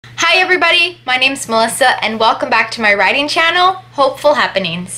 Hi everybody, my name's Melissa and welcome back to my writing channel, Hopeful Happenings.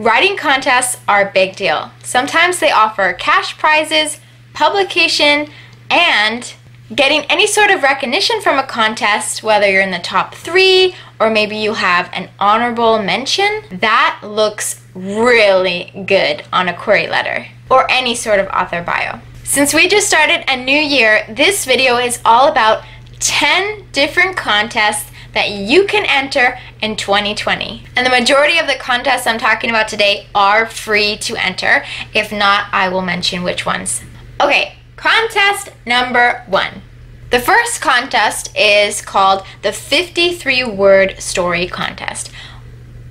Writing contests are a big deal. Sometimes they offer cash prizes, publication, and getting any sort of recognition from a contest, whether you're in the top 3 or maybe you have an honorable mention. That looks really good on a query letter or any sort of author bio. Since we just started a new year, this video is all about 10 different contests that you can enter in 2020. And the majority of the contests I'm talking about today are free to enter. If not, I will mention which ones. Okay, contest number 1. The first contest is called the 53-word story contest.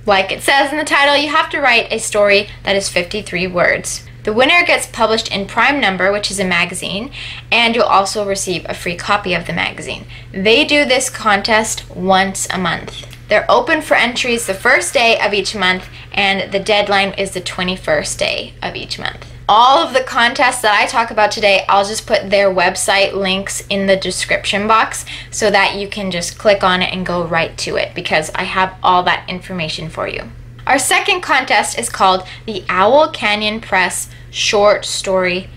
Like it says in the title, you have to write a story that is 53 words. The winner gets published in Prime Number, which is a magazine, and you'll also receive a free copy of the magazine. They do this contest once a month. They're open for entries the first day of each month, and the deadline is the 21st day of each month. All of the contests that I talk about today, I'll just put their website links in the description box so that you can just click on it and go right to it, because I have all that information for you. Our second contest is called the Owl Canyon Press Short Story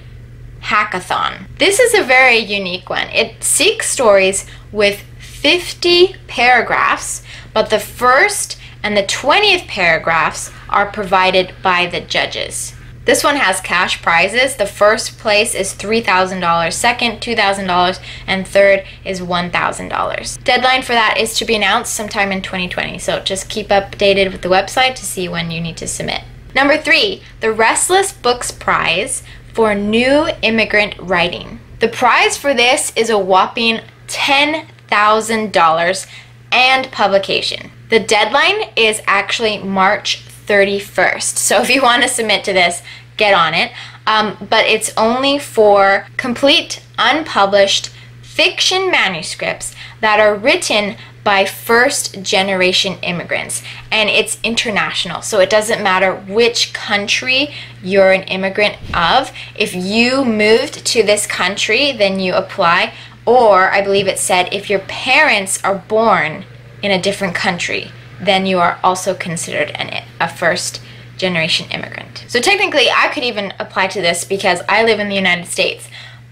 Hackathon. This is a very unique one. It seeks stories with 50 paragraphs, but the first and the 20th paragraphs are provided by the judges. This one has cash prizes. The first place is $3,000, second $2,000, and third is $1,000. Deadline for that is to be announced sometime in 2020, so just keep updated with the website to see when you need to submit. Number 3, the Restless Books Prize for New Immigrant Writing. The prize for this is a whopping $10,000 and publication. The deadline is actually March 31st. So if you want to submit to this, get on it. But it's only for complete, unpublished fiction manuscripts that are written by first-generation immigrants. And it's international, so it doesn't matter which country you're an immigrant of. If you moved to this country, then you apply. Or, I believe it said, if your parents are born in a different country, then you are also considered a first-generation immigrant. So technically, I could even apply to this because I live in the United States,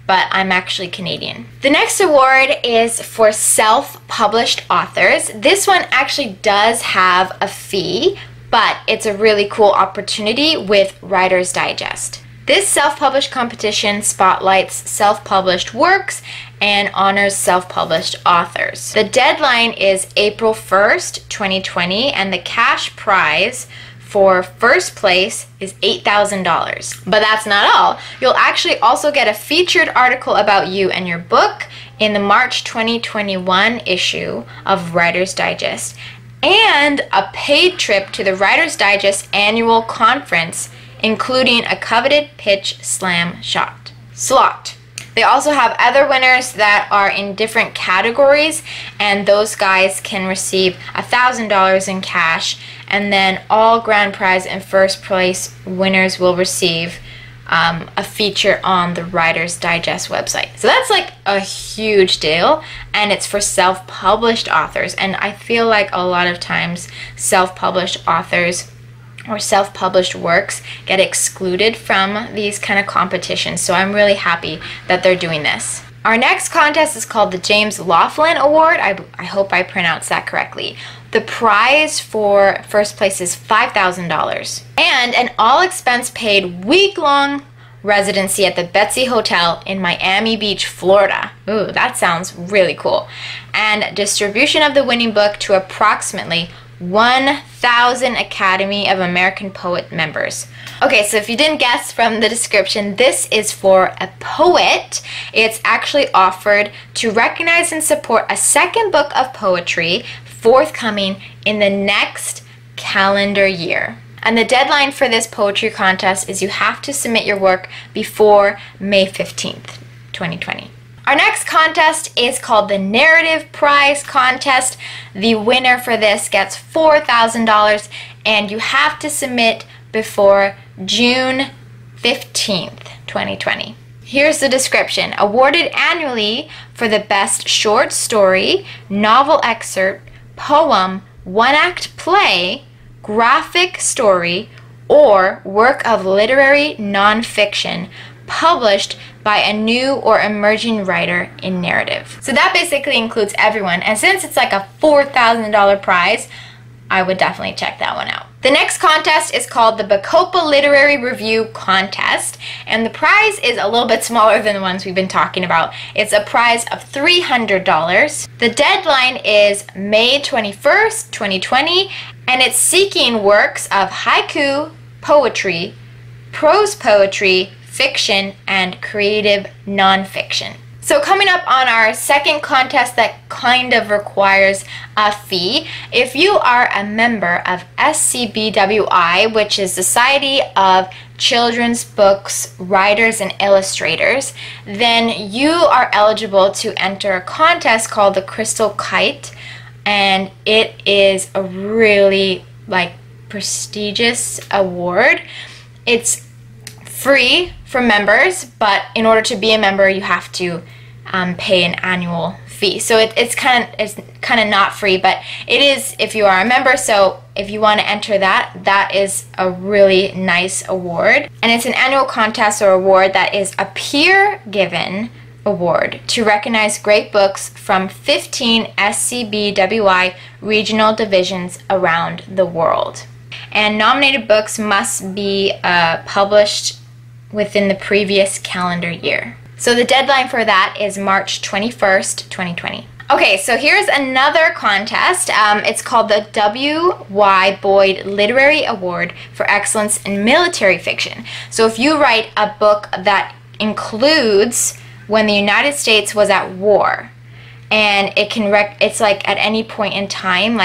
but I'm actually Canadian. The next award is for self-published authors. This one actually does have a fee, but it's a really cool opportunity with Writer's Digest. This self-published competition spotlights self-published works and honors self-published authors. The deadline is April 1st, 2020, and the cash prize for first place is $8,000. But that's not all. You'll actually also get a featured article about you and your book in the March 2021 issue of Writer's Digest, and a paid trip to the Writer's Digest annual conference, including a coveted pitch slam slot. They also have other winners that are in different categories, and those guys can receive $1,000 in cash, and then all grand prize and first place winners will receive a feature on the Writer's Digest website. So that's like a huge deal, and it's for self-published authors, and I feel like a lot of times self-published authors or self-published works get excluded from these kind of competitions, so I'm really happy that they're doing this. Our next contest is called the James Laughlin Award. I hope I pronounced that correctly. The prize for first place is $5,000 and an all-expense-paid week-long residency at the Betsy Hotel in Miami Beach, Florida. Ooh, that sounds really cool. And distribution of the winning book to approximately 1,000 Academy of American Poet members. Okay, so if you didn't guess from the description, this is for a poet. It's actually offered to recognize and support a second book of poetry forthcoming in the next calendar year. And the deadline for this poetry contest is you have to submit your work before May 15th, 2020. Our next contest is called the Narrative Prize Contest. The winner for this gets $4,000 and you have to submit before June 15th, 2020. Here's the description. Awarded annually for the best short story, novel excerpt, poem, one-act play, graphic story, or work of literary nonfiction published by a new or emerging writer in narrative. So that basically includes everyone, and since it's like a $4,000 prize, I would definitely check that one out. The next contest is called the Bacopa Literary Review Contest, and the prize is a little bit smaller than the ones we've been talking about. It's a prize of $300. The deadline is May 21st, 2020, and it's seeking works of haiku, poetry, prose poetry, fiction, and creative nonfiction. So coming up on our second contest that kind of requires a fee, if you are a member of SCBWI, which is Society of Children's Books Writers and Illustrators, then you are eligible to enter a contest called the Crystal Kite, and it is a really prestigious award. It's free for members, but in order to be a member you have to pay an annual fee. So it's kind of not free, but it is if you are a member. So if you want to enter that is a really nice award, and it's an annual contest or award that is a peer given award to recognize great books from 15 SCBWI regional divisions around the world, and nominated books must be published within the previous calendar year. So the deadline for that is March 21st, 2020. Okay, so here's another contest. It's called the W.Y. Boyd Literary Award for Excellence in Military Fiction. So if you write a book that includes when the United States was at war, and it's like at any point in time,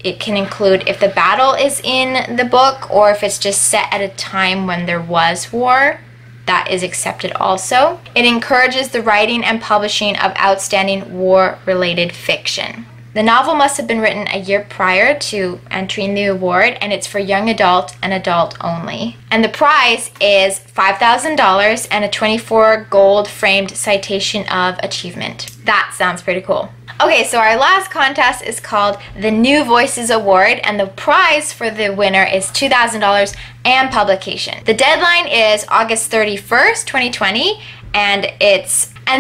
it can include if the battle is in the book or if it's just set at a time when there was war, that is accepted also. It encourages the writing and publishing of outstanding war-related fiction. The novel must have been written a year prior to entering the award, and it's for young adult and adult only. And the prize is $5,000 and a 24 gold framed citation of achievement. That sounds pretty cool. Okay, so our last contest is called the New Voices Award, and the prize for the winner is $2,000 and publication. The deadline is August 31st, 2020, and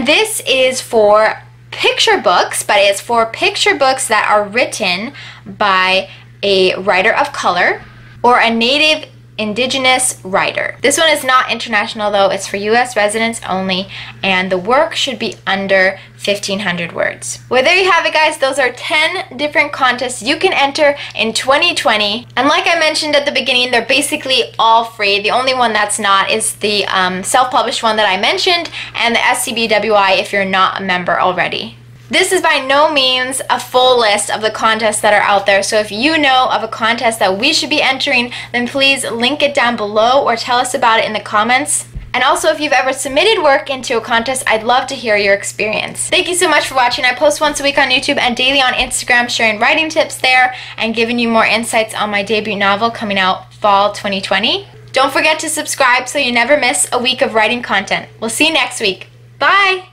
this is for picture books, but it's for picture books that are written by a writer of color or a native indigenous writer. This one is not international though, it's for US residents only, and the work should be under 1,500 words. Well, there you have it guys, those are 10 different contests you can enter in 2020, and like I mentioned at the beginning, they're basically all free. The only one that's not is the self-published one that I mentioned, and the SCBWI if you're not a member already. This is by no means a full list of the contests that are out there, so if you know of a contest that we should be entering, then please link it down below or tell us about it in the comments. And also, if you've ever submitted work into a contest, I'd love to hear your experience. Thank you so much for watching. I post once a week on YouTube and daily on Instagram, sharing writing tips there and giving you more insights on my debut novel coming out fall 2020. Don't forget to subscribe so you never miss a week of writing content. We'll see you next week. Bye!